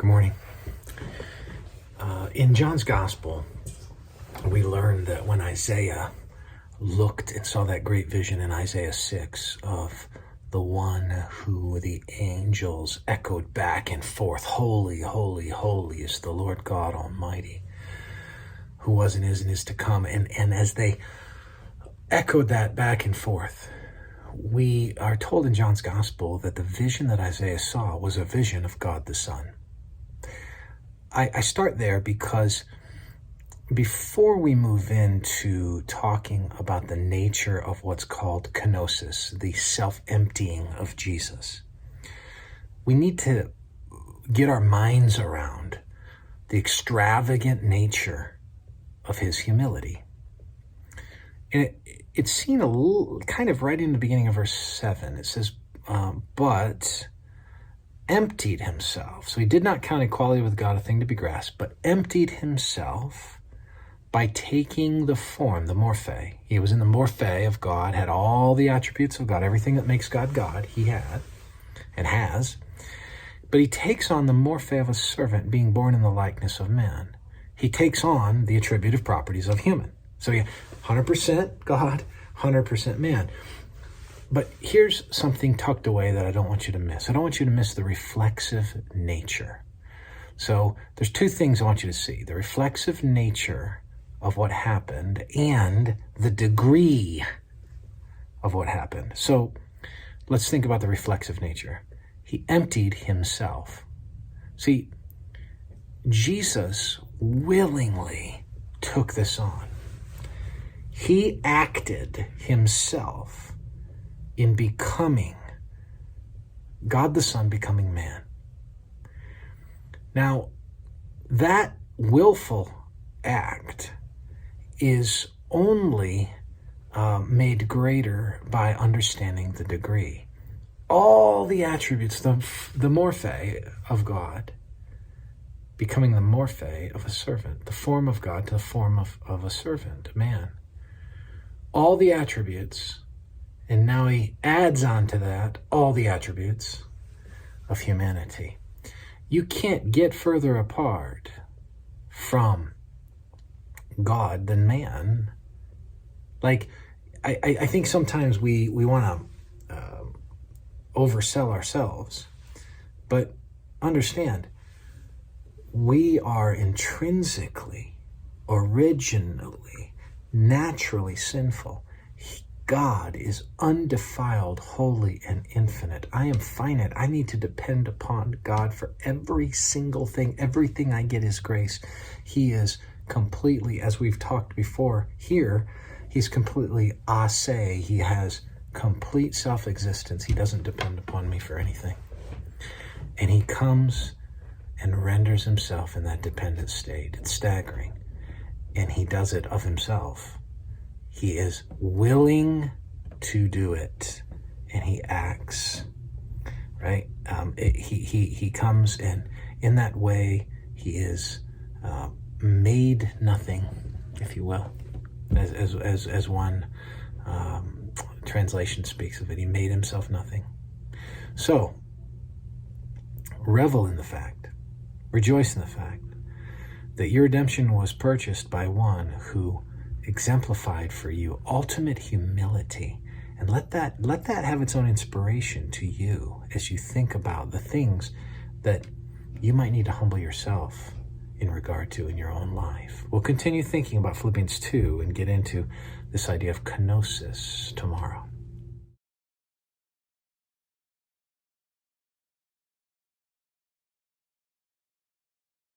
Good morning. In John's Gospel, we learn that when Isaiah looked and saw that great vision in Isaiah 6 of the one who the angels echoed back and forth, "Holy, holy, holy is the Lord God Almighty, who was and is to come." And as they echoed that back and forth, we are told in John's Gospel that the vision that Isaiah saw was a vision of God the Son. I start there because before we move into talking about the nature of what's called kenosis, the self-emptying of Jesus, we need to get our minds around the extravagant nature of his humility. And it's seen a little, kind of right in the beginning of verse 7. It says, but emptied himself. So he did not count equality with God a thing to be grasped, but emptied himself by taking the form, the morphe. He was in the morphe of God, had all the attributes of God, everything that makes God God, he had and has. But he takes on the morphe of a servant, being born in the likeness of man. He takes on the attributive properties of human. So yeah, 100% God, 100% man. But here's something tucked away that I don't want you to miss. I don't want you to miss the reflexive nature. So there's two things I want you to see: the reflexive nature of what happened and the degree of what happened. So let's think about the reflexive nature. He emptied himself. See, Jesus willingly took this on. He acted himself in becoming God the Son, becoming man. Now, that willful act is only made greater by understanding the degree. All the attributes, the morphe of God, becoming the morphe of a servant, the form of God to the form of a servant, man. All the attributes, and now he adds on to that all the attributes of humanity. You can't get further apart from God than man. Like, I think sometimes we want to oversell ourselves, but understand, we are intrinsically, originally, naturally sinful. God is undefiled, holy, and infinite. I am finite. I need to depend upon God for every single thing. Everything I get is grace. He is completely, as we've talked before here, he's completely ase. He has complete self-existence. He doesn't depend upon me for anything. And he comes and renders himself in that dependent state. It's staggering. And he does it of himself. He is willing to do it, and he acts, right? He comes, and in that way, he is made nothing, if you will, as one translation speaks of it. He made himself nothing. So, revel in the fact, rejoice in the fact that your redemption was purchased by one who exemplified for you ultimate humility, and let that have its own inspiration to you as you think about the things that you might need to humble yourself in regard to in your own life. We'll continue thinking about Philippians 2 and get into this idea of kenosis tomorrow.